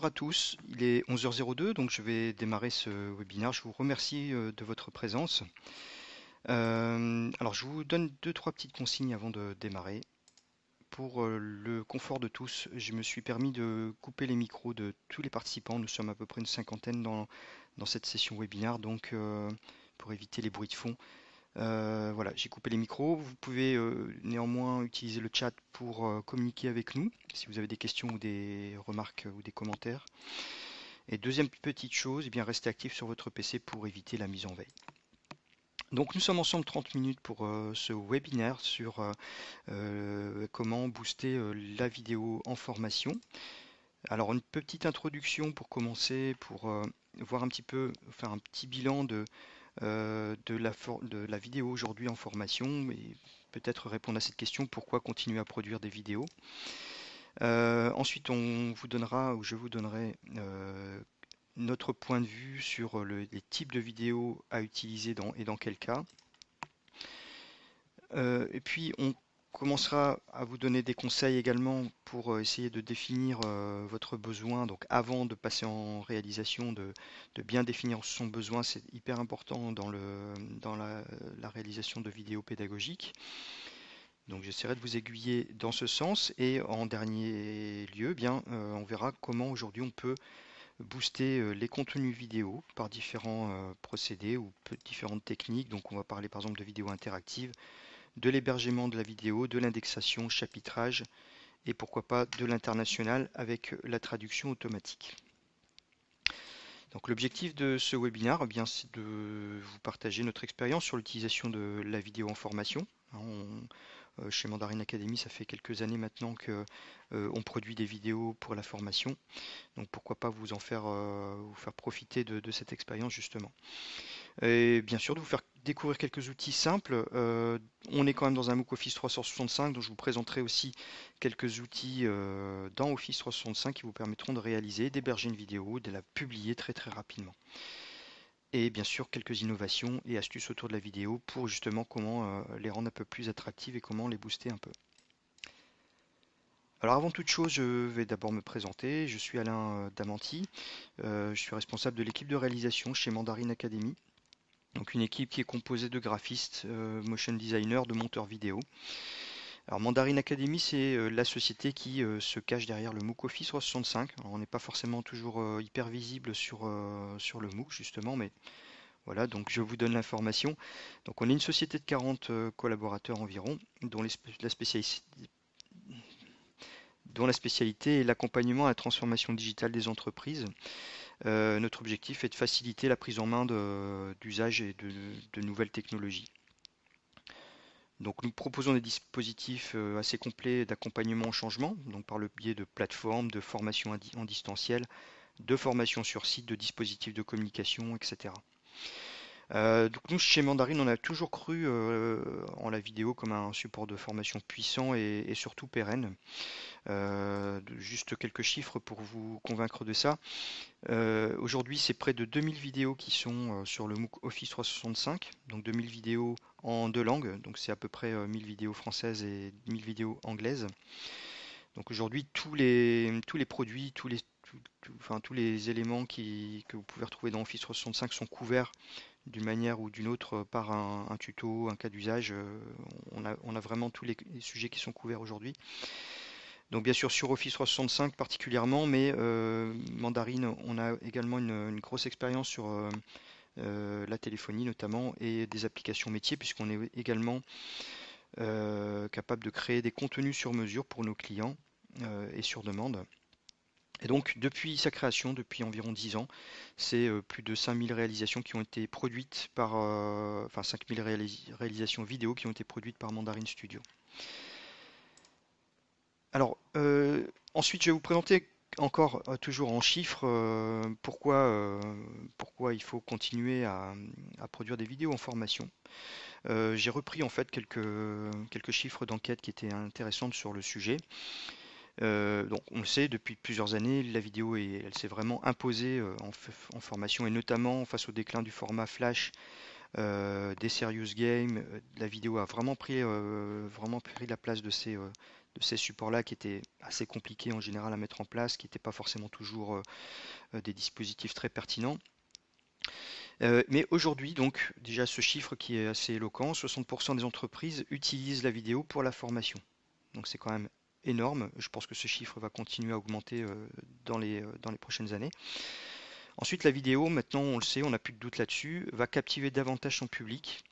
bonjour à tous, il est 11h02, donc je vais démarrer ce webinaire. Je vous remercie de votre présence. Alors je vous donne deux, trois petites consignes avant de démarrer. Pour le confort de tous, je me suis permis de couper les micros de tous les participants. Nous sommes à peu près une cinquantaine dans cette session webinaire, donc pour éviter les bruits de fond. Voilà, j'ai coupé les micros. Vous pouvez néanmoins utiliser le chat pour communiquer avec nous si vous avez des questions ou des remarques ou des commentaires. Et deuxième petite chose, eh bien, restez actif sur votre PC pour éviter la mise en veille. Donc nous sommes ensemble 30 minutes pour ce webinaire sur comment booster la vidéo en formation. Alors une petite introduction pour commencer, pour voir un petit peu, faire un petit bilan de la vidéo aujourd'hui en formation et peut-être répondre à cette question, pourquoi continuer à produire des vidéos. Ensuite, on vous donnera, ou je vous donnerai notre point de vue sur les types de vidéos à utiliser et dans quel cas. Et puis on commencera à vous donner des conseils également pour essayer de définir votre besoin. Donc avant de passer en réalisation, de bien définir son besoin, c'est hyper important dans la réalisation de vidéos pédagogiques. Donc j'essaierai de vous aiguiller dans ce sens. Et en dernier lieu, bien, on verra comment aujourd'hui on peut booster les contenus vidéo par différents procédés ou différentes techniques. Donc on va parler par exemple de vidéos interactives, de l'hébergement de la vidéo, de l'indexation, chapitrage et pourquoi pas de l'international avec la traduction automatique. Donc l'objectif de ce webinaire, eh bien, c'est de vous partager notre expérience sur l'utilisation de la vidéo en formation. Chez Mandarin Academy, ça fait quelques années maintenant que on produit des vidéos pour la formation. Donc pourquoi pas vous faire profiter de cette expérience justement. Et bien sûr de vous faire découvrir quelques outils simples. On est quand même dans un MOOC Office 365, donc je vous présenterai aussi quelques outils dans Office 365 qui vous permettront de réaliser, d'héberger une vidéo, de la publier très très rapidement. Et bien sûr quelques innovations et astuces autour de la vidéo pour justement comment les rendre un peu plus attractives et comment les booster un peu. Alors avant toute chose, je vais d'abord me présenter. Je suis Alain Damanti, je suis responsable de l'équipe de réalisation chez Mandarin Academy. Donc une équipe qui est composée de graphistes, motion designers, de monteurs vidéo. Alors Mandarin Academy, c'est la société qui se cache derrière le MOOC Office 365. Alors, on n'est pas forcément toujours hyper visible sur le MOOC justement, mais voilà, donc je vous donne l'information. Donc on est une société de 40 collaborateurs environ, dont la spécialité est l'accompagnement à la transformation digitale des entreprises. Notre objectif est de faciliter la prise en main d'usages et de nouvelles technologies. Donc nous proposons des dispositifs assez complets d'accompagnement au changement, donc par le biais de plateformes, de formation en distanciel, de formation sur site, de dispositifs de communication, etc. Donc nous, chez Mandarin, on a toujours cru en la vidéo comme un support de formation puissant et surtout pérenne. Juste quelques chiffres pour vous convaincre de ça. Aujourd'hui, c'est près de 2000 vidéos qui sont sur le MOOC Office 365, donc 2000 vidéos en deux langues, donc c'est à peu près 1000 vidéos françaises et 1000 vidéos anglaises. Donc aujourd'hui, tous les produits, tous les éléments que vous pouvez retrouver dans Office 365 sont couverts d'une manière ou d'une autre par un tuto, un cas d'usage. On a vraiment tous les sujets qui sont couverts aujourd'hui. Donc bien sûr sur Office 365 particulièrement, mais Mandarin, on a également une grosse expérience sur la téléphonie notamment et des applications métiers puisqu'on est également capable de créer des contenus sur mesure pour nos clients et sur demande. Et donc depuis sa création, depuis environ 10 ans, c'est plus de 5000 réalisations qui ont été produites par, enfin 5000 réalisations vidéo qui ont été produites par Mandarin Studio. Alors, ensuite, je vais vous présenter encore, toujours en chiffres, pourquoi il faut continuer à produire des vidéos en formation. J'ai repris en fait quelques chiffres d'enquête qui étaient intéressantes sur le sujet. Donc, on le sait, depuis plusieurs années, la vidéo elle s'est vraiment imposée en formation et notamment face au déclin du format flash des serious games. La vidéo a vraiment pris la place de ces supports-là qui étaient assez compliqués en général à mettre en place, qui n'étaient pas forcément toujours des dispositifs très pertinents. Mais aujourd'hui, donc, déjà ce chiffre qui est assez éloquent, 60% des entreprises utilisent la vidéo pour la formation. Donc c'est quand même énorme. Je pense que ce chiffre va continuer à augmenter dans les prochaines années. Ensuite, la vidéo, maintenant on le sait, on n'a plus de doute là-dessus, va captiver davantage son public.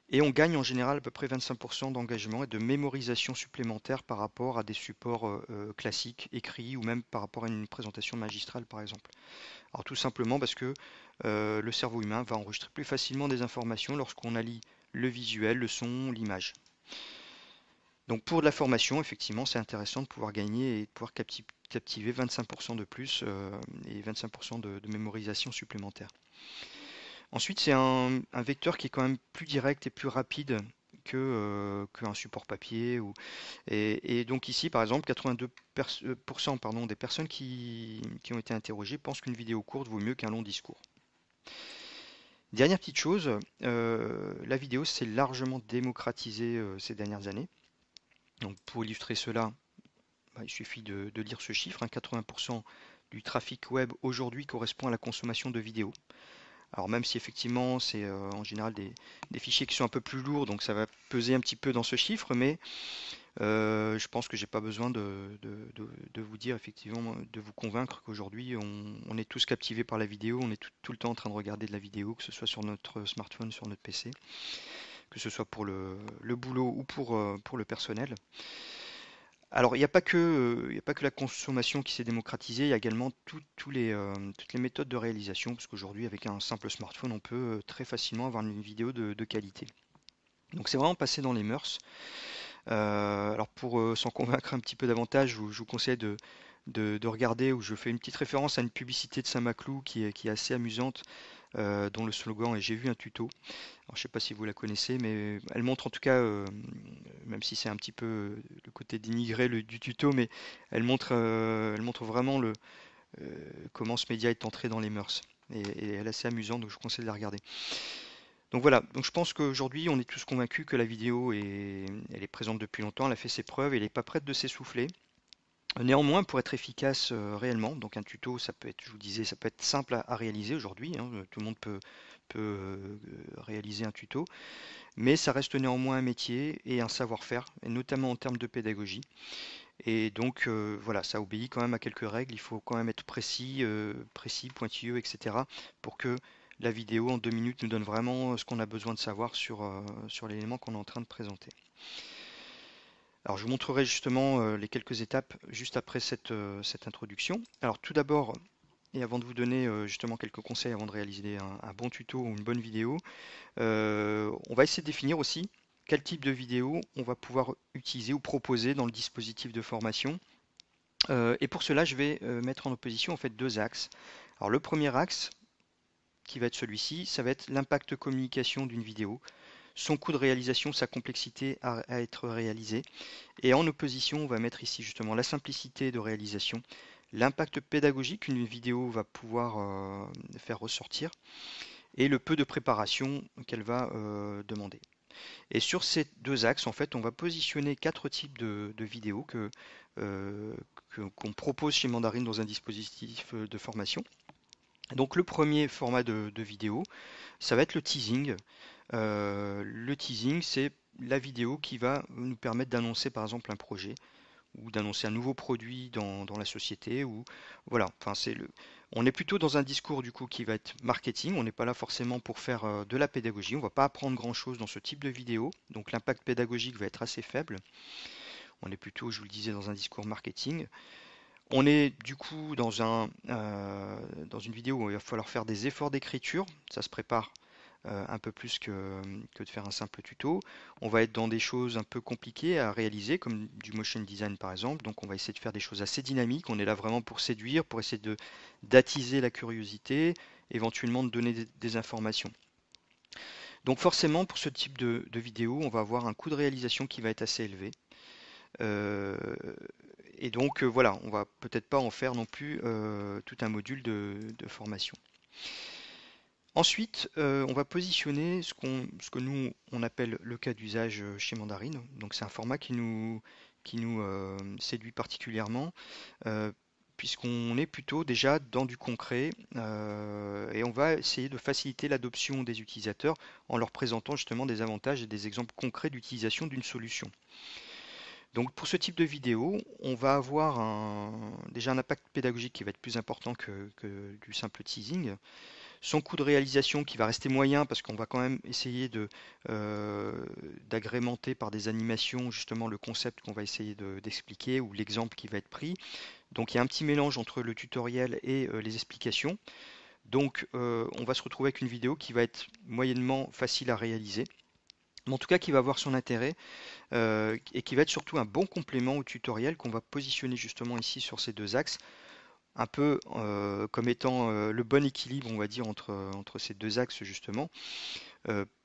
Et on gagne en général à peu près 25% d'engagement et de mémorisation supplémentaire par rapport à des supports classiques, écrits, ou même par rapport à une présentation magistrale par exemple. Alors tout simplement parce que le cerveau humain va enregistrer plus facilement des informations lorsqu'on allie le visuel, le son, l'image. Donc pour de la formation, effectivement, c'est intéressant de pouvoir gagner et de pouvoir captiver 25% de plus et 25% de mémorisation supplémentaire. Ensuite, c'est un vecteur qui est quand même plus direct et plus rapide qu'un support papier. Et donc ici, par exemple, 82% pardon, des personnes qui ont été interrogées pensent qu'une vidéo courte vaut mieux qu'un long discours. Dernière petite chose, la vidéo s'est largement démocratisée ces dernières années. Donc pour illustrer cela, il suffit de lire ce chiffre, hein, 80% du trafic web aujourd'hui correspond à la consommation de vidéos. Alors même si effectivement c'est en général des fichiers qui sont un peu plus lourds, donc ça va peser un petit peu dans ce chiffre, mais je pense que j'ai pas besoin de vous dire effectivement, de vous convaincre qu'aujourd'hui on est tous captivés par la vidéo, on est tout le temps en train de regarder de la vidéo, que ce soit sur notre smartphone, sur notre PC, que ce soit pour le boulot ou pour le personnel. Alors, il y a pas que la consommation qui s'est démocratisée, il y a également toutes les méthodes de réalisation, parce qu'aujourd'hui, avec un simple smartphone, on peut très facilement avoir une vidéo de qualité. Donc, c'est vraiment passé dans les mœurs. Alors, pour s'en convaincre un petit peu davantage, je vous conseille de regarder, où je fais une petite référence à une publicité de Saint-Maclou qui est assez amusante, dont le slogan est «J'ai vu un tuto». Alors, je ne sais pas si vous la connaissez, mais elle montre en tout cas, même si c'est un petit peu le côté dénigré du tuto, mais elle montre vraiment comment ce média est entré dans les mœurs. Et elle est assez amusante, donc je vous conseille de la regarder. Donc voilà, donc je pense qu'aujourd'hui on est tous convaincus que la vidéo elle est présente depuis longtemps, elle a fait ses preuves, et elle n'est pas prête de s'essouffler. Néanmoins, pour être efficace réellement, donc un tuto, ça peut être, je vous disais, ça peut être simple à réaliser aujourd'hui, hein, tout le monde peut réaliser un tuto, mais ça reste néanmoins un métier et un savoir-faire, et notamment en termes de pédagogie. Et donc voilà, ça obéit quand même à quelques règles, il faut quand même être précis, pointilleux, etc. pour que la vidéo en 2 minutes nous donne vraiment ce qu'on a besoin de savoir sur l'élément qu'on est en train de présenter. Alors je vous montrerai justement les quelques étapes juste après cette introduction. Alors tout d'abord, et avant de vous donner justement quelques conseils avant de réaliser un bon tuto ou une bonne vidéo, on va essayer de définir aussi quel type de vidéo on va pouvoir utiliser ou proposer dans le dispositif de formation. Et pour cela, je vais mettre en opposition en fait deux axes. Alors le premier axe, qui va être celui-ci, ça va être l'impact communication d'une vidéo, son coût de réalisation, sa complexité à être réalisée. Et en opposition, on va mettre ici justement la simplicité de réalisation, l'impact pédagogique qu'une vidéo va pouvoir faire ressortir, et le peu de préparation qu'elle va demander. Et sur ces deux axes, en fait, on va positionner quatre types de vidéos qu'on propose chez Mandarin dans un dispositif de formation. Donc le premier format de vidéo, ça va être le teasing. Le teasing, c'est la vidéo qui va nous permettre d'annoncer par exemple un projet ou d'annoncer un nouveau produit dans la société. Ou voilà, enfin on est plutôt dans un discours du coup qui va être marketing. On n'est pas là forcément pour faire de la pédagogie. On ne va pas apprendre grand-chose dans ce type de vidéo. Donc l'impact pédagogique va être assez faible. On est plutôt, je vous le disais, dans un discours marketing. On est du coup dans une vidéo où il va falloir faire des efforts d'écriture. Ça se prépare un peu plus que de faire un simple tuto. On va être dans des choses un peu compliquées à réaliser, comme du motion design par exemple. Donc on va essayer de faire des choses assez dynamiques. On est là vraiment pour séduire, pour essayer d'attiser la curiosité, éventuellement de donner des informations. Donc forcément, pour ce type de vidéo, on va avoir un coût de réalisation qui va être assez élevé. Euh, et donc voilà, on va peut-être pas en faire non plus tout un module de formation. Ensuite, on va positionner ce que nous, on appelle le cas d'usage chez Mandarine. Donc c'est un format qui nous séduit particulièrement, euh, puisqu'on est plutôt déjà dans du concret, et on va essayer de faciliter l'adoption des utilisateurs en leur présentant justement des avantages et des exemples concrets d'utilisation d'une solution. Donc pour ce type de vidéo, on va avoir déjà un impact pédagogique qui va être plus important que du simple teasing. Son coût de réalisation qui va rester moyen parce qu'on va quand même essayer d'agrémenter par des animations justement le concept qu'on va essayer d'expliquer ou l'exemple qui va être pris. Donc il y a un petit mélange entre le tutoriel et les explications. Donc on va se retrouver avec une vidéo qui va être moyennement facile à réaliser, mais en tout cas qui va avoir son intérêt, et qui va être surtout un bon complément au tutoriel qu'on va positionner justement ici sur ces deux axes, un peu comme étant le bon équilibre, on va dire, entre ces deux axes justement,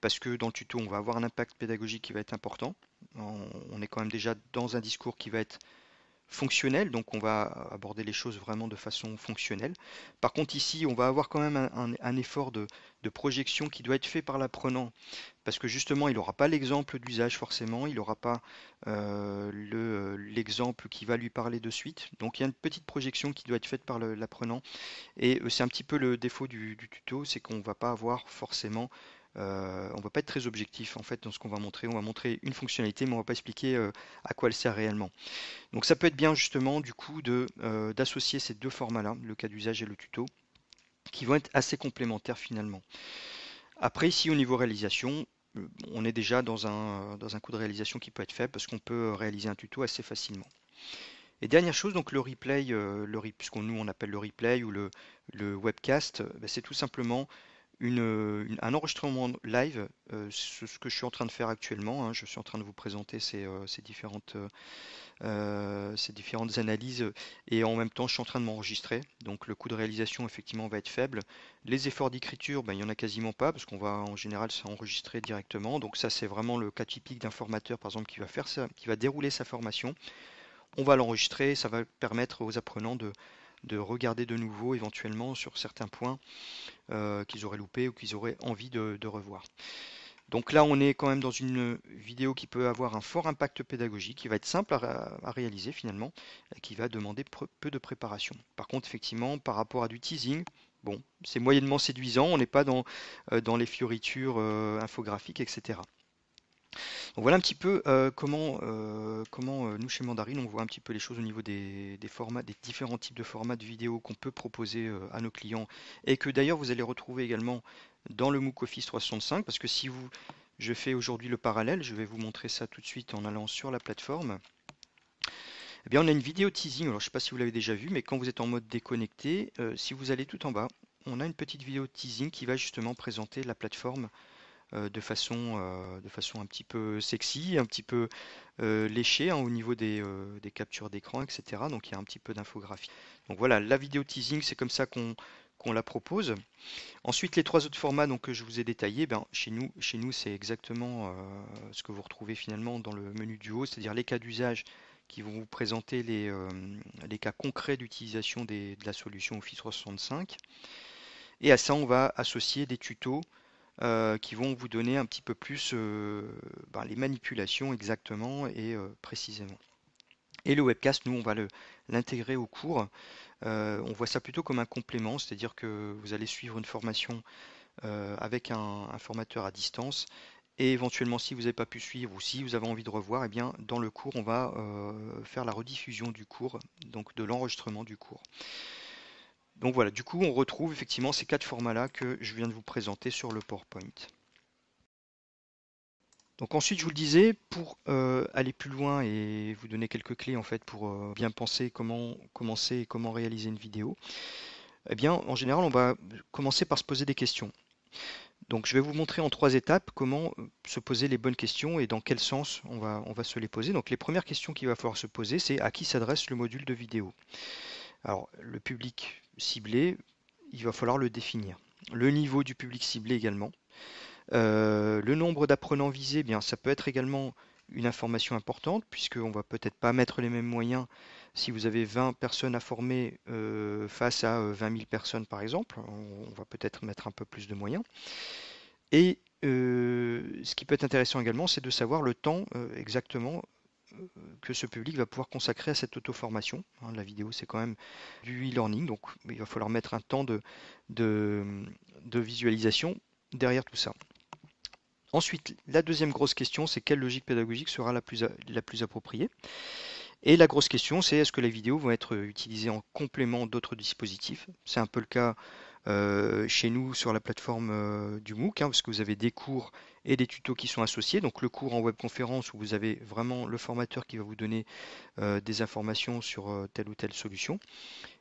parce que dans le tuto, on va avoir un impact pédagogique qui va être important. On est quand même déjà dans un discours qui va être fonctionnel, donc on va aborder les choses vraiment de façon fonctionnelle. Par contre ici, on va avoir quand même un effort de projection qui doit être fait par l'apprenant, parce que justement, il n'aura pas l'exemple d'usage forcément, il n'aura pas l'exemple qui va lui parler de suite. Donc il y a une petite projection qui doit être faite par l'apprenant, et c'est un petit peu le défaut du tuto, c'est qu'on ne va pas avoir forcément, on va pas être très objectif en fait dans ce qu'on va montrer. On va montrer une fonctionnalité, mais on va pas expliquer à quoi elle sert réellement. Donc ça peut être bien justement du coup d'associer ces deux formats-là, le cas d'usage et le tuto, qui vont être assez complémentaires finalement. Après ici au niveau réalisation, on est déjà dans un coût de réalisation qui peut être faible parce qu'on peut réaliser un tuto assez facilement. Et dernière chose, donc le replay, ce qu'on nous on appelle le replay ou le webcast, c'est tout simplement un enregistrement live, ce que je suis en train de faire actuellement, hein. Je suis en train de vous présenter ces différentes analyses, et en même temps je suis en train de m'enregistrer. Donc le coût de réalisation effectivement va être faible. Les efforts d'écriture, ben, il n'y en a quasiment pas parce qu'on va en général s'enregistrer directement. Donc ça c'est vraiment le cas typique d'un formateur par exemple qui va faire ça, qui va dérouler sa formation. On va l'enregistrer, ça va permettre aux apprenants de regarder de nouveau éventuellement sur certains points qu'ils auraient loupés ou qu'ils auraient envie de revoir. Donc là, on est quand même dans une vidéo qui peut avoir un fort impact pédagogique, qui va être simple à réaliser finalement, et qui va demander peu de préparation. Par contre, effectivement, par rapport à du teasing, bon, c'est moyennement séduisant, on n'est pas dans les fioritures infographiques, etc. Donc voilà un petit peu comment nous chez Mandarine on voit un petit peu les choses au niveau des formats, des différents types de formats de vidéos qu'on peut proposer à nos clients, et que d'ailleurs vous allez retrouver également dans le MOOC Office 365, parce que je fais aujourd'hui le parallèle, je vais vous montrer ça tout de suite en allant sur la plateforme. Eh bien on a une vidéo teasing, alors je ne sais pas si vous l'avez déjà vu, mais quand vous êtes en mode déconnecté, si vous allez tout en bas, on a une petite vidéo teasing qui va justement présenter la plateforme de façon un petit peu sexy, un petit peu léchée, hein, au niveau des captures d'écran, etc. Donc il y a un petit peu d'infographie. Donc voilà, la vidéo teasing, c'est comme ça qu'on la propose. Ensuite, les trois autres formats donc, que je vous ai détaillés, ben, chez nous c'est exactement ce que vous retrouvez finalement dans le menu du haut, c'est-à-dire les cas d'usage qui vont vous présenter les cas concrets d'utilisation de la solution Office 365. Et à ça, on va associer des tutos qui vont vous donner un petit peu plus les manipulations exactement et précisément. Et le webcast, nous, on va l'intégrer au cours. On voit ça plutôt comme un complément, c'est-à-dire que vous allez suivre une formation avec un formateur à distance. Et éventuellement, si vous n'avez pas pu suivre ou si vous avez envie de revoir, eh bien, dans le cours, on va faire la rediffusion du cours, donc de l'enregistrement du cours. Donc voilà, du coup, on retrouve effectivement ces quatre formats-là que je viens de vous présenter sur le PowerPoint. Donc ensuite, je vous le disais, pour aller plus loin et vous donner quelques clés en fait pour bien penser comment commencer et comment réaliser une vidéo, eh bien, en général, on va commencer par se poser des questions. Donc, je vais vous montrer en trois étapes comment se poser les bonnes questions et dans quel sens on va se les poser. Donc, les premières questions qu'il va falloir se poser, c'est à qui s'adresse le module de vidéo. Alors, le public ciblé, il va falloir le définir. Le niveau du public ciblé également. Le nombre d'apprenants visés, eh bien, ça peut être également une information importante, puisqu'on ne va peut-être pas mettre les mêmes moyens si vous avez 20 personnes à former face à 20 000 personnes par exemple. On va peut-être mettre un peu plus de moyens. Et ce qui peut être intéressant également, c'est de savoir le temps exactement que ce public va pouvoir consacrer à cette auto-formation. Hein, la vidéo, c'est quand même du e-learning, donc il va falloir mettre un temps de, de visualisation derrière tout ça. Ensuite, la deuxième grosse question, c'est quelle logique pédagogique sera la plus appropriée? Et la grosse question, c'est est-ce que les vidéos vont être utilisées en complément d'autres dispositifs? C'est un peu le cas chez nous sur la plateforme du MOOC, hein, parce que vous avez des cours et des tutos qui sont associés. Donc le cours en webconférence où vous avez vraiment le formateur qui va vous donner des informations sur telle ou telle solution.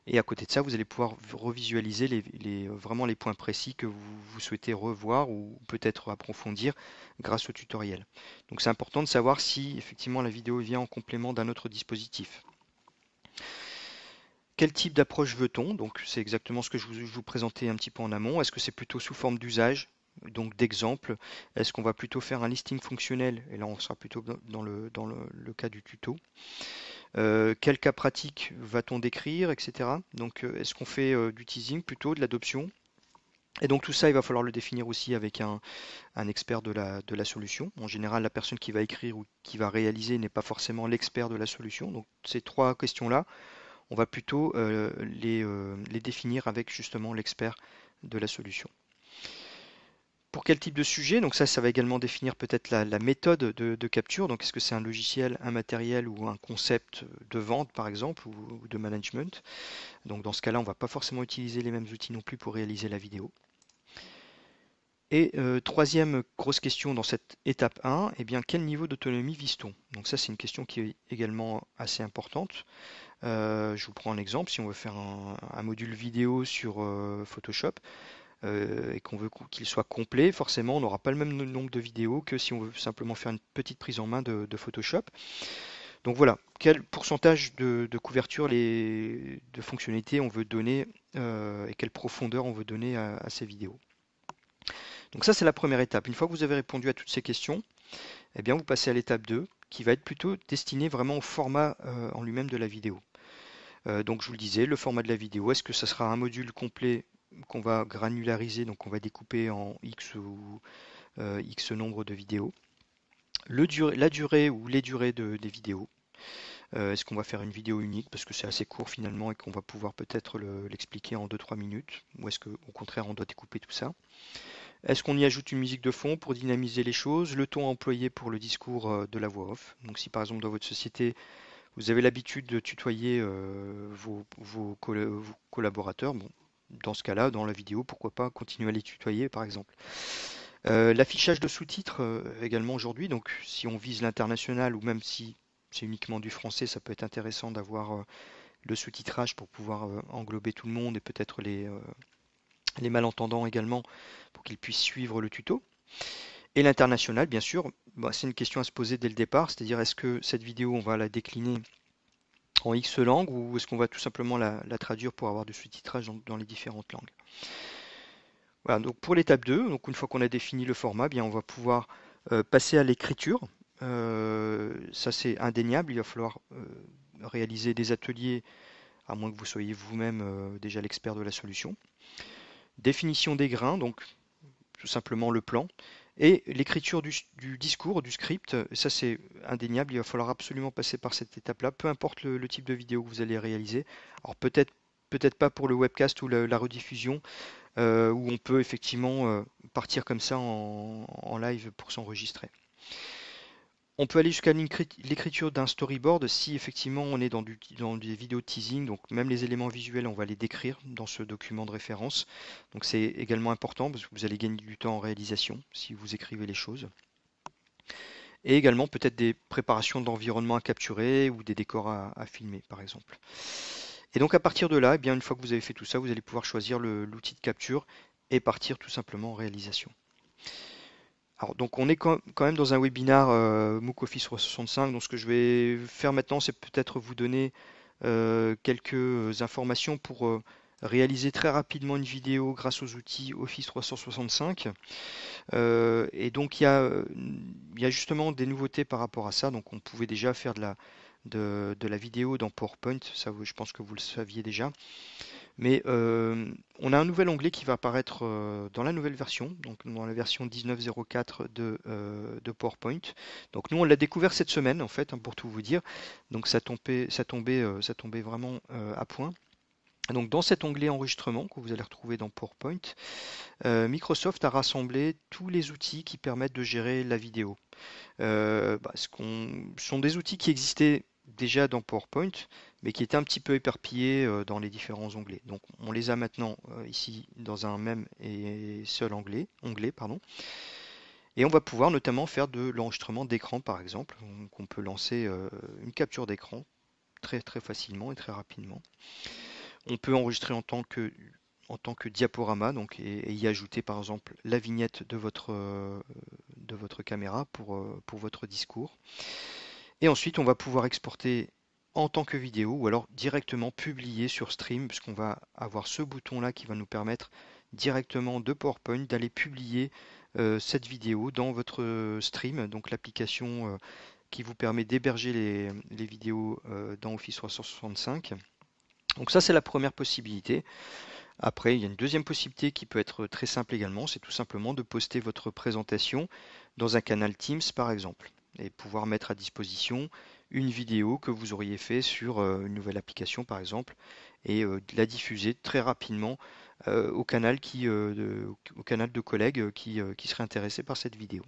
Et à côté de ça, vous allez pouvoir revisualiser vraiment les points précis que vous souhaitez revoir ou peut-être approfondir grâce au tutoriel. Donc c'est important de savoir si effectivement la vidéo vient en complément d'un autre dispositif. Quel type d'approche veut-on? Donc c'est exactement ce que je vous présentais un petit peu en amont. Est-ce que c'est plutôt sous forme d'usage, donc d'exemple? Est-ce qu'on va plutôt faire un listing fonctionnel? Et là on sera plutôt dans le cas du tuto. Quel cas pratique va-t-on décrire, etc. Donc est-ce qu'on fait du teasing plutôt, de l'adoption? Et donc tout ça, il va falloir le définir aussi avec un expert de la solution. En général, la personne qui va écrire ou qui va réaliser n'est pas forcément l'expert de la solution. Donc ces trois questions-là, on va plutôt les définir avec justement l'expert de la solution. Pour quel type de sujet? Donc ça va également définir peut-être la méthode de capture. Donc est-ce que c'est un logiciel, un matériel ou un concept de vente par exemple ou de management? Donc dans ce cas-là, on ne va pas forcément utiliser les mêmes outils non plus pour réaliser la vidéo. Et troisième grosse question dans cette étape 1, eh bien, quel niveau d'autonomie vise-t-on? Donc ça, c'est une question qui est également assez importante. Je vous prends un exemple. Si on veut faire un module vidéo sur Photoshop et qu'on veut qu'il soit complet, forcément, on n'aura pas le même nombre de vidéos que si on veut simplement faire une petite prise en main de Photoshop. Donc voilà, quel pourcentage de couverture de fonctionnalités on veut donner et quelle profondeur on veut donner à ces vidéos. Donc ça, c'est la première étape. Une fois que vous avez répondu à toutes ces questions, eh bien, vous passez à l'étape 2, qui va être plutôt destinée vraiment au format en lui-même de la vidéo. Donc je vous le disais, le format de la vidéo, est-ce que ça sera un module complet qu'on va granulariser, donc on va découper en X ou X nombre de vidéos. La durée ou les durées des vidéos. Est-ce qu'on va faire une vidéo unique parce que c'est assez court finalement et qu'on va pouvoir peut-être l'expliquer en 2-3 minutes, ou est-ce qu'au contraire on doit découper tout ça? Est-ce qu'on y ajoute une musique de fond pour dynamiser les choses? Le ton employé pour le discours de la voix off. Donc si par exemple dans votre société, vous avez l'habitude de tutoyer vos collaborateurs, bon, dans ce cas-là, dans la vidéo, pourquoi pas continuer à les tutoyer par exemple. L'affichage de sous-titres également aujourd'hui, donc si on vise l'international ou même si c'est uniquement du français, ça peut être intéressant d'avoir le sous-titrage pour pouvoir englober tout le monde et peut-être les malentendants également pour qu'ils puissent suivre le tuto. Et l'international, bien sûr, bah, c'est une question à se poser dès le départ, c'est-à-dire est-ce que cette vidéo, on va la décliner en X langues ou est-ce qu'on va tout simplement la traduire pour avoir du sous-titrage dans les différentes langues. Voilà, donc pour l'étape 2, donc une fois qu'on a défini le format, bien on va pouvoir passer à l'écriture. Ça c'est indéniable, il va falloir réaliser des ateliers, à moins que vous soyez vous-même déjà l'expert de la solution. Définition des grains, donc tout simplement le plan. Et l'écriture du discours, du script, ça c'est indéniable, il va falloir absolument passer par cette étape-là, peu importe le type de vidéo que vous allez réaliser. Alors peut-être pas pour le webcast ou la rediffusion, où on peut effectivement partir comme ça en live pour s'enregistrer. On peut aller jusqu'à l'écriture d'un storyboard si effectivement on est dans des vidéos de teasing, donc même les éléments visuels, on va les décrire dans ce document de référence. Donc c'est également important parce que vous allez gagner du temps en réalisation si vous écrivez les choses. Et également peut-être des préparations d'environnement à capturer ou des décors à filmer par exemple. Et donc à partir de là, eh bien, une fois que vous avez fait tout ça, vous allez pouvoir choisir l'outil de capture et partir tout simplement en réalisation. Alors, donc on est quand même dans un webinar MOOC Office 365, donc ce que je vais faire maintenant, c'est peut-être vous donner quelques informations pour réaliser très rapidement une vidéo grâce aux outils Office 365. Et donc il y a justement des nouveautés par rapport à ça. Donc on pouvait déjà faire de la vidéo dans PowerPoint, ça je pense que vous le saviez déjà. Mais on a un nouvel onglet qui va apparaître dans la nouvelle version, donc dans la version 19.04 de PowerPoint. Donc nous on l'a découvert cette semaine en fait, hein, pour tout vous dire. Donc ça tombait vraiment à point. Donc dans cet onglet enregistrement que vous allez retrouver dans PowerPoint, Microsoft a rassemblé tous les outils qui permettent de gérer la vidéo. Ce sont des outils qui existaient déjà dans PowerPoint, mais qui étaient un petit peu éparpillés dans les différents onglets. Donc on les a maintenant ici dans un même et seul onglet, pardon. Et on va pouvoir notamment faire de l'enregistrement d'écran par exemple. Donc on peut lancer une capture d'écran très très facilement et très rapidement. On peut enregistrer en tant que diaporama donc, et y ajouter par exemple la vignette de votre caméra pour votre discours. Et ensuite, on va pouvoir exporter en tant que vidéo ou alors directement publier sur Stream, puisqu'on va avoir ce bouton-là qui va nous permettre directement de PowerPoint d'aller publier cette vidéo dans votre Stream, donc l'application qui vous permet d'héberger les vidéos dans Office 365. Donc ça, c'est la première possibilité. Après, il y a une deuxième possibilité qui peut être très simple également, c'est tout simplement de poster votre présentation dans un canal Teams par exemple, et pouvoir mettre à disposition une vidéo que vous auriez fait sur une nouvelle application par exemple, et la diffuser très rapidement au canal de collègues qui seraient intéressés par cette vidéo.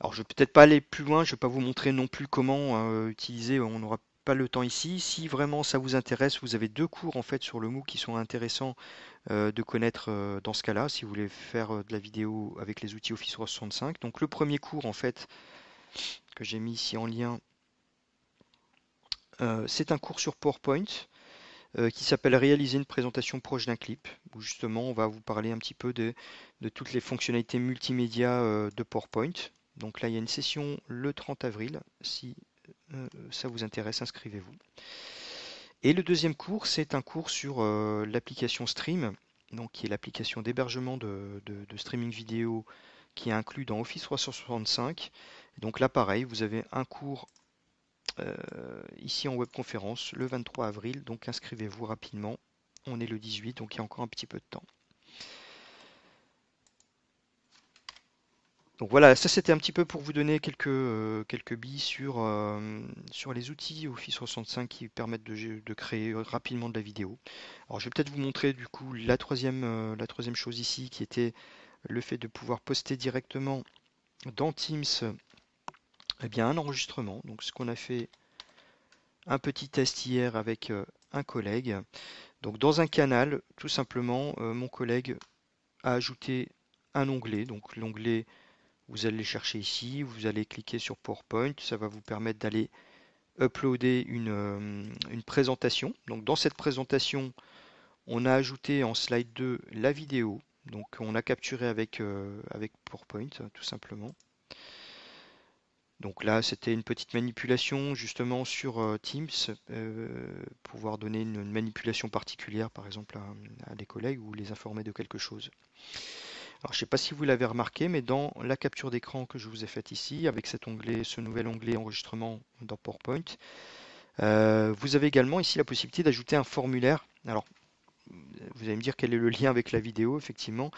Alors je vais peut-être pas aller plus loin, je ne vais pas vous montrer non plus comment utiliser, on n'aura pas le temps ici. Si vraiment ça vous intéresse, vous avez deux cours en fait sur le MOOC qui sont intéressants de connaître dans ce cas-là, si vous voulez faire de la vidéo avec les outils Office 365. Donc le premier cours en fait que j'ai mis ici en lien, c'est un cours sur PowerPoint qui s'appelle Réaliser une présentation proche d'un clip, où justement on va vous parler un petit peu de toutes les fonctionnalités multimédia de PowerPoint. Donc là il y a une session le 30 avril, si ça vous intéresse, inscrivez-vous. Et le deuxième cours, c'est un cours sur l'application Stream, donc qui est l'application d'hébergement de streaming vidéo qui est inclus dans Office 365. Donc là, pareil, vous avez un cours ici en webconférence le 23 avril, donc inscrivez-vous rapidement. On est le 18, donc il y a encore un petit peu de temps. Donc voilà, ça c'était un petit peu pour vous donner quelques billes sur les outils Office 365 qui permettent de créer rapidement de la vidéo. Alors je vais peut-être vous montrer du coup la troisième chose ici qui était le fait de pouvoir poster directement dans Teams eh bien, un enregistrement. Donc ce qu'on a fait un petit test hier avec un collègue. Donc dans un canal, tout simplement, mon collègue a ajouté un onglet. Donc l'onglet, vous allez le chercher ici, vous allez cliquer sur PowerPoint, ça va vous permettre d'aller uploader une présentation. Donc dans cette présentation, on a ajouté en slide 2 la vidéo. Donc on a capturé avec PowerPoint, tout simplement. Donc là, c'était une petite manipulation justement sur Teams, pouvoir donner une manipulation particulière, par exemple, à des collègues ou les informer de quelque chose. Alors, je ne sais pas si vous l'avez remarqué, mais dans la capture d'écran que je vous ai faite ici, avec cet onglet, ce nouvel onglet enregistrement dans PowerPoint, vous avez également ici la possibilité d'ajouter un formulaire. Alors, vous allez me dire quel est le lien avec la vidéo, effectivement.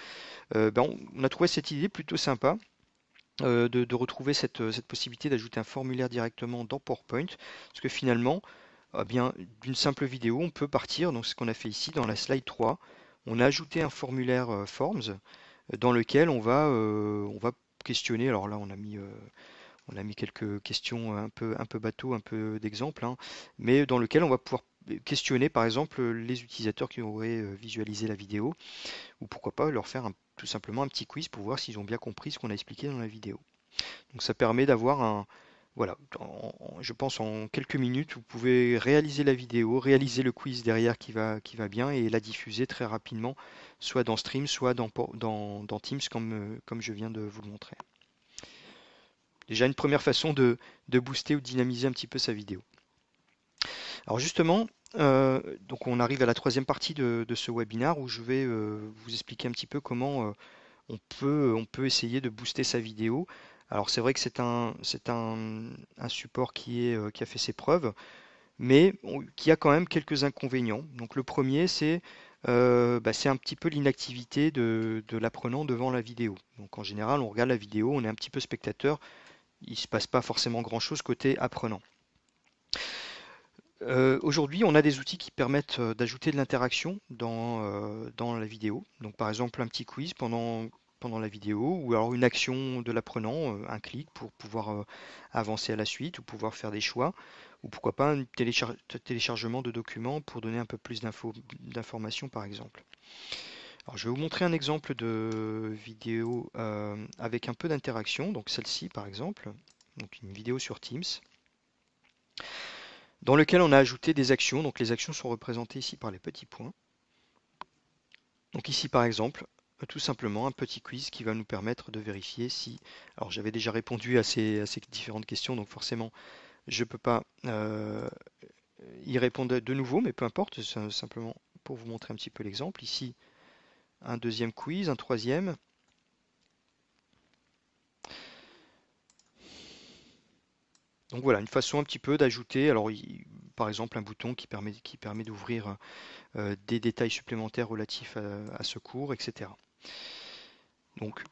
On a trouvé cette idée plutôt sympa. De retrouver cette possibilité d'ajouter un formulaire directement dans PowerPoint, parce que finalement, eh bien, d'une simple vidéo, on peut partir, donc ce qu'on a fait ici dans la slide 3, on a ajouté un formulaire Forms dans lequel on va questionner, alors là on a mis quelques questions un peu bateau, un peu d'exemple, hein, mais dans lequel on va pouvoir questionner par exemple les utilisateurs qui auraient visualisé la vidéo, ou pourquoi pas leur faire tout simplement un petit quiz pour voir s'ils ont bien compris ce qu'on a expliqué dans la vidéo. Donc ça permet d'avoir voilà, je pense en quelques minutes, vous pouvez réaliser la vidéo, réaliser le quiz derrière qui va bien et la diffuser très rapidement, soit dans Stream, soit dans Teams comme je viens de vous le montrer. Déjà une première façon de booster ou de dynamiser un petit peu sa vidéo. Alors justement, Donc on arrive à la troisième partie de ce webinaire où je vais vous expliquer un petit peu comment on peut essayer de booster sa vidéo. Alors c'est vrai que c'est un support qui a fait ses preuves, mais qui a quand même quelques inconvénients. Donc le premier, c'est un petit peu l'inactivité de l'apprenant devant la vidéo. Donc en général, on regarde la vidéo, on est un petit peu spectateur, il ne se passe pas forcément grand-chose côté apprenant. Aujourd'hui, on a des outils qui permettent d'ajouter de l'interaction dans la vidéo. Donc, par exemple, un petit quiz pendant la vidéo, ou alors une action de l'apprenant, un clic pour pouvoir avancer à la suite, ou pouvoir faire des choix, ou pourquoi pas un téléchargement de documents pour donner un peu plus d'informations, par exemple. Alors, je vais vous montrer un exemple de vidéo avec un peu d'interaction. Donc, celle-ci, par exemple, donc une vidéo sur Teams dans lequel on a ajouté des actions. Donc les actions sont représentées ici par les petits points. Donc ici par exemple, tout simplement un petit quiz qui va nous permettre de vérifier si... Alors j'avais déjà répondu à ces différentes questions, donc forcément je ne peux pas y répondre de nouveau, mais peu importe, c'est simplement pour vous montrer un petit peu l'exemple. Ici un deuxième quiz, un troisième. Donc voilà, une façon un petit peu d'ajouter, alors par exemple un bouton qui permet d'ouvrir des détails supplémentaires relatifs à ce cours, etc. Donc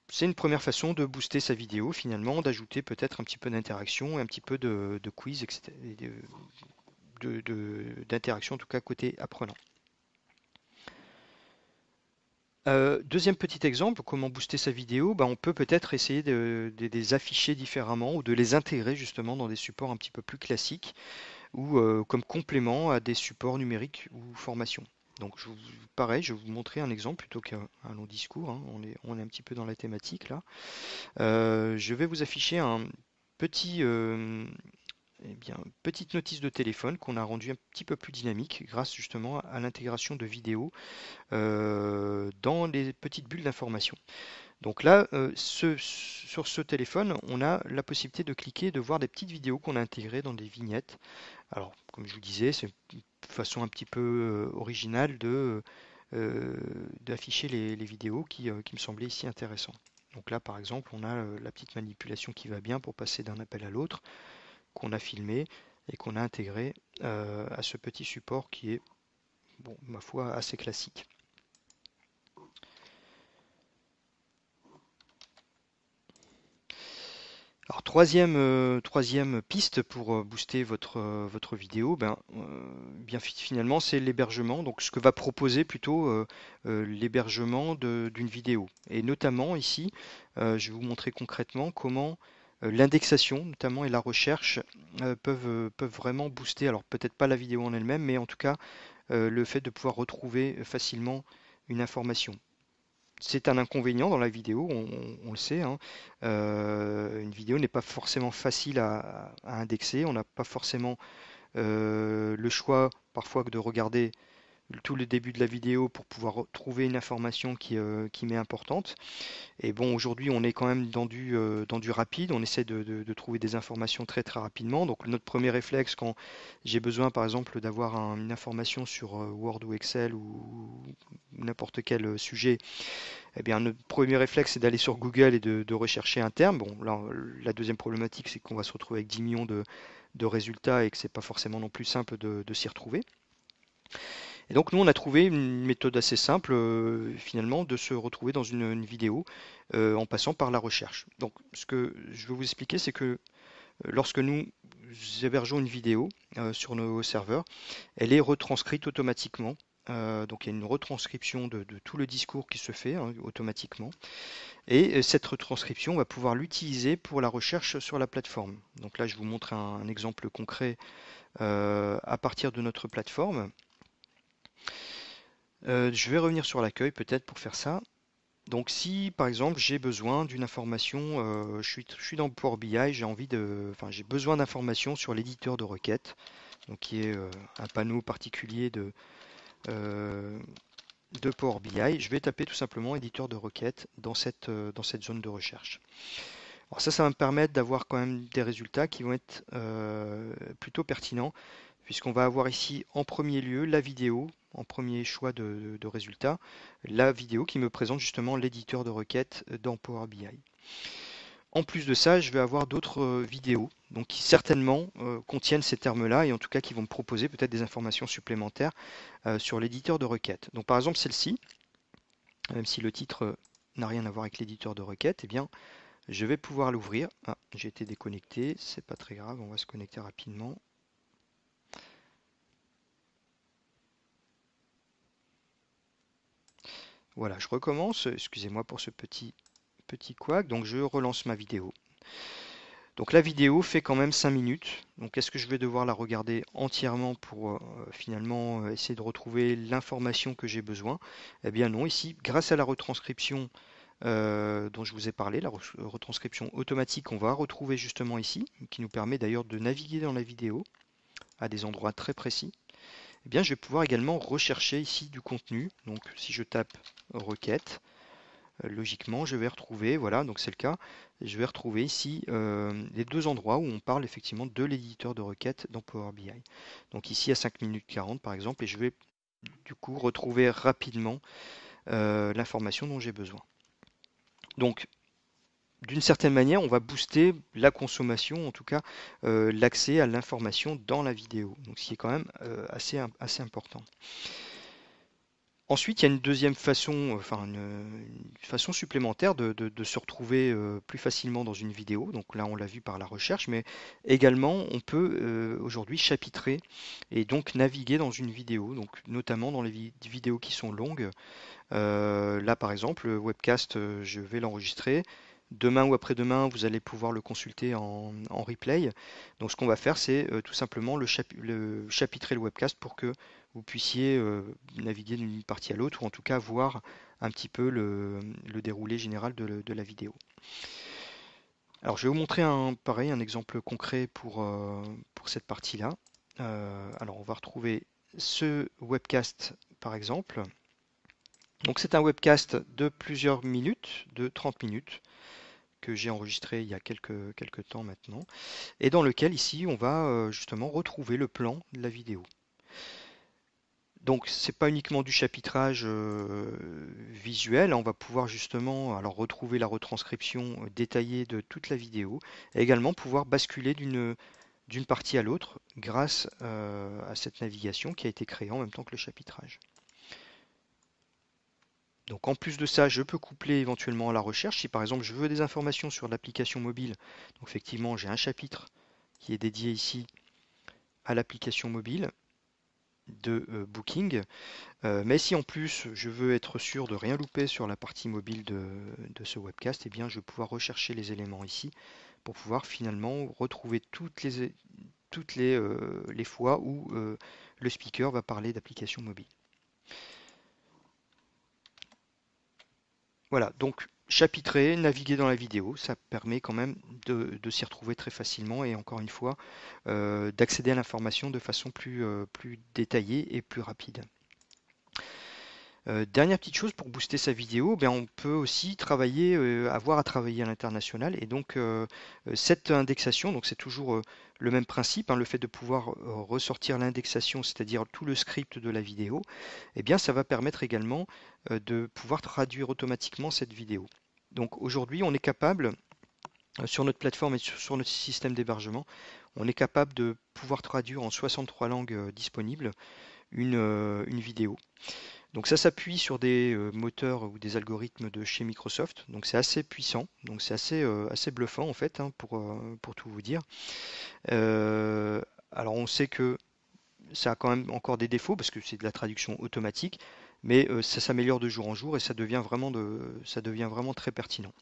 c'est une première façon de booster sa vidéo finalement, d'ajouter peut-être un petit peu d'interaction et un petit peu de quiz, etc., d'interaction en tout cas côté apprenant. Deuxième petit exemple, comment booster sa vidéo, on peut peut-être essayer de les afficher différemment ou de les intégrer justement dans des supports un petit peu plus classiques ou comme complément à des supports numériques ou formation. Donc pareil, je vais vous montrer un exemple plutôt qu'un long discours, hein. On est un petit peu dans la thématique là. Je vais vous afficher un petit, petite notice de téléphone qu'on a rendu un petit peu plus dynamique grâce justement à l'intégration de vidéos dans les petites bulles d'information. Donc là, sur ce téléphone, on a la possibilité de cliquer et de voir des petites vidéos qu'on a intégrées dans des vignettes. Alors, comme je vous disais, c'est une façon un petit peu originale euh, d'afficher les vidéos qui me semblaient ici intéressantes. Donc là, par exemple, on a la petite manipulation qui va bien pour passer d'un appel à l'autre, qu'on a filmé et qu'on a intégré à ce petit support qui est, bon, ma foi, assez classique. Alors troisième piste pour booster votre vidéo, bien finalement c'est l'hébergement. Donc ce que va proposer plutôt l'hébergement d'une vidéo. Et notamment ici, je vais vous montrer concrètement comment l'indexation notamment et la recherche peuvent vraiment booster. Alors peut-être pas la vidéo en elle-même, mais en tout cas le fait de pouvoir retrouver facilement une information. C'est un inconvénient dans la vidéo, on le sait, hein. Une vidéo n'est pas forcément facile à indexer. On n'a pas forcément le choix parfois que de regarder tout le début de la vidéo pour pouvoir trouver une information qui m'est importante. Et bon, aujourd'hui, on est quand même dans du rapide. On essaie de trouver des informations très très rapidement. Donc notre premier réflexe quand j'ai besoin, par exemple, d'avoir une information sur Word ou Excel ou n'importe quel sujet, eh bien, notre premier réflexe, c'est d'aller sur Google et de rechercher un terme. Bon, là, la deuxième problématique, c'est qu'on va se retrouver avec 10 millions de résultats et que c'est pas forcément non plus simple de s'y retrouver. Et donc, nous, on a trouvé une méthode assez simple, finalement, de se retrouver dans une vidéo en passant par la recherche. Donc, ce que je veux vous expliquer, c'est que lorsque nous hébergeons une vidéo sur nos serveurs, elle est retranscrite automatiquement. Donc il y a une retranscription de tout le discours qui se fait hein, automatiquement. Et cette retranscription, on va pouvoir l'utiliser pour la recherche sur la plateforme. Donc là, je vous montre un exemple concret à partir de notre plateforme. Je vais revenir sur l'accueil peut-être pour faire ça. Donc si par exemple j'ai besoin d'une information, je suis dans Power BI, j'ai besoin d'informations sur l'éditeur de requêtes, donc qui est un panneau particulier euh, de Power BI. Je vais taper tout simplement éditeur de requêtes dans cette zone de recherche. Alors ça va me permettre d'avoir quand même des résultats qui vont être plutôt pertinents puisqu'on va avoir ici en premier lieu la vidéo, en premier choix de résultat, la vidéo qui me présente justement l'éditeur de requête dans Power BI. En plus de ça, je vais avoir d'autres vidéos, donc qui certainement contiennent ces termes-là, et en tout cas qui vont me proposer peut-être des informations supplémentaires sur l'éditeur de requête. Donc par exemple celle-ci, même si le titre n'a rien à voir avec l'éditeur de requête, eh bien je vais pouvoir l'ouvrir. Ah, j'ai été déconnecté, c'est pas très grave, on va se connecter rapidement. Voilà, je recommence, excusez-moi pour ce petit couac, donc je relance ma vidéo. Donc la vidéo fait quand même 5 minutes, donc est-ce que je vais devoir la regarder entièrement pour finalement essayer de retrouver l'information que j'ai besoin? Eh bien non, ici, grâce à la retranscription dont je vous ai parlé, la retranscription automatique, on va retrouver justement ici, qui nous permet d'ailleurs de naviguer dans la vidéo à des endroits très précis. Eh bien, je vais pouvoir également rechercher ici du contenu. Donc, si je tape requête, logiquement, je vais retrouver, voilà, donc c'est le cas, je vais retrouver ici les deux endroits où on parle effectivement de l'éditeur de requête dans Power BI. Donc ici à 5 minutes 40 par exemple, et je vais du coup retrouver rapidement l'information dont j'ai besoin. Donc, d'une certaine manière, on va booster la consommation, en tout cas l'accès à l'information dans la vidéo, donc ce qui est quand même assez important. Ensuite, il y a une deuxième façon, enfin une façon supplémentaire de se retrouver plus facilement dans une vidéo. Donc là, on l'a vu par la recherche, mais également, on peut aujourd'hui chapitrer et donc naviguer dans une vidéo, donc notamment dans les vidéos qui sont longues. Là, par exemple, le webcast, je vais l'enregistrer. Demain ou après-demain, vous allez pouvoir le consulter en replay. Donc, ce qu'on va faire, c'est tout simplement chapitrer le webcast pour que vous puissiez naviguer d'une partie à l'autre, ou en tout cas voir un petit peu le déroulé général de la vidéo. Alors, je vais vous montrer pareil, un exemple concret pour cette partie-là. Alors, on va retrouver ce webcast, par exemple. Donc c'est un webcast de plusieurs minutes, de 30 minutes, que j'ai enregistré il y a quelques temps maintenant, et dans lequel ici on va justement retrouver le plan de la vidéo. Donc c'est pas uniquement du chapitrage visuel, on va pouvoir justement alors retrouver la retranscription détaillée de toute la vidéo, et également pouvoir basculer d'une partie à l'autre grâce à cette navigation qui a été créée en même temps que le chapitrage. Donc en plus de ça, je peux coupler éventuellement à la recherche. Si par exemple je veux des informations sur l'application mobile, donc effectivement j'ai un chapitre qui est dédié ici à l'application mobile de Booking. Mais si en plus je veux être sûr de rien louper sur la partie mobile de ce webcast, eh bien je vais pouvoir rechercher les éléments ici pour pouvoir finalement retrouver les fois où le speaker va parler d'application mobile. Voilà, donc chapitrer, naviguer dans la vidéo, ça permet quand même de s'y retrouver très facilement et encore une fois d'accéder à l'information de façon plus détaillée et plus rapide. Dernière petite chose pour booster sa vidéo, ben on peut aussi travailler, avoir à travailler à l'international et donc cette indexation, donc c'est toujours le même principe, hein, le fait de pouvoir ressortir l'indexation, c'est-à-dire tout le script de la vidéo, eh bien ça va permettre également de pouvoir traduire automatiquement cette vidéo. Donc aujourd'hui, on est capable, sur notre plateforme et sur notre système d'hébergement, on est capable de pouvoir traduire en 63 langues disponibles une vidéo. Donc ça s'appuie sur des moteurs ou des algorithmes de chez Microsoft. Donc c'est assez puissant, donc c'est assez bluffant en fait, hein, pour tout vous dire. Euh, alors on sait que ça a quand même encore des défauts parce que c'est de la traduction automatique, mais ça s'améliore de jour en jour et ça devient vraiment très pertinent.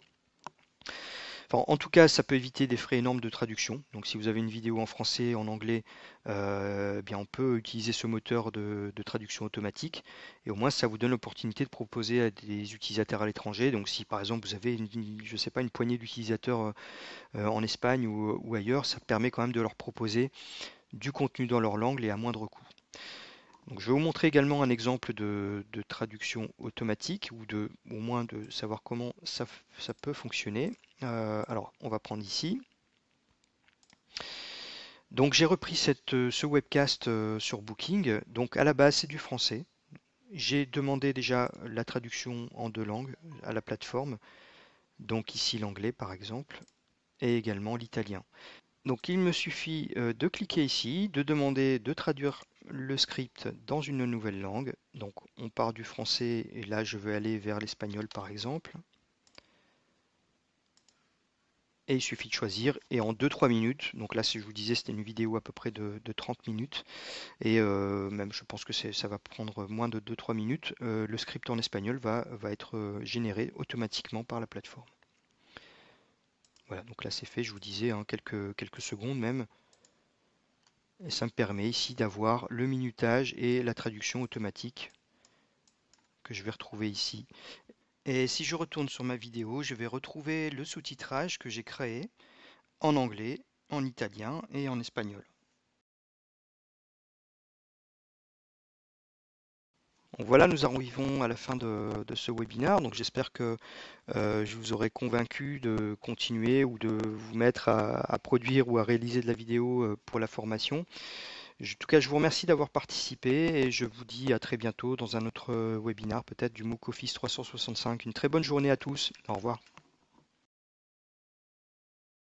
Enfin, en tout cas, ça peut éviter des frais énormes de traduction. Donc, si vous avez une vidéo en français, en anglais, eh bien, on peut utiliser ce moteur de traduction automatique. Et au moins, ça vous donne l'opportunité de proposer à des utilisateurs à l'étranger. Donc, si par exemple vous avez, je sais pas, une poignée d'utilisateurs en Espagne ou ailleurs, ça permet quand même de leur proposer du contenu dans leur langue et à moindre coût. Donc, je vais vous montrer également un exemple de traduction automatique ou au moins de savoir comment ça peut fonctionner. Alors, on va prendre ici. Donc j'ai repris ce webcast sur Booking. Donc à la base c'est du français. J'ai demandé déjà la traduction en 2 langues à la plateforme. Donc ici l'anglais par exemple et également l'italien. Donc il me suffit de cliquer ici, de demander de traduire le script dans une nouvelle langue. Donc on part du français et là je veux aller vers l'espagnol par exemple. Et il suffit de choisir et en 2-3 minutes, donc là si je vous disais c'était une vidéo à peu près de 30 minutes et même je pense que ça va prendre moins de 2-3 minutes, le script en espagnol va être généré automatiquement par la plateforme. Voilà, donc là c'est fait, je vous disais, hein, quelques secondes même. Et ça me permet ici d'avoir le minutage et la traduction automatique que je vais retrouver ici. Et si je retourne sur ma vidéo, je vais retrouver le sous-titrage que j'ai créé en anglais, en italien et en espagnol. Donc voilà, nous arrivons à la fin de ce webinaire. Donc j'espère que je vous aurai convaincu de continuer ou de vous mettre à produire ou à réaliser de la vidéo pour la formation. En tout cas, je vous remercie d'avoir participé et je vous dis à très bientôt dans un autre webinaire, peut-être du MOOC Office 365. Une très bonne journée à tous. Au revoir.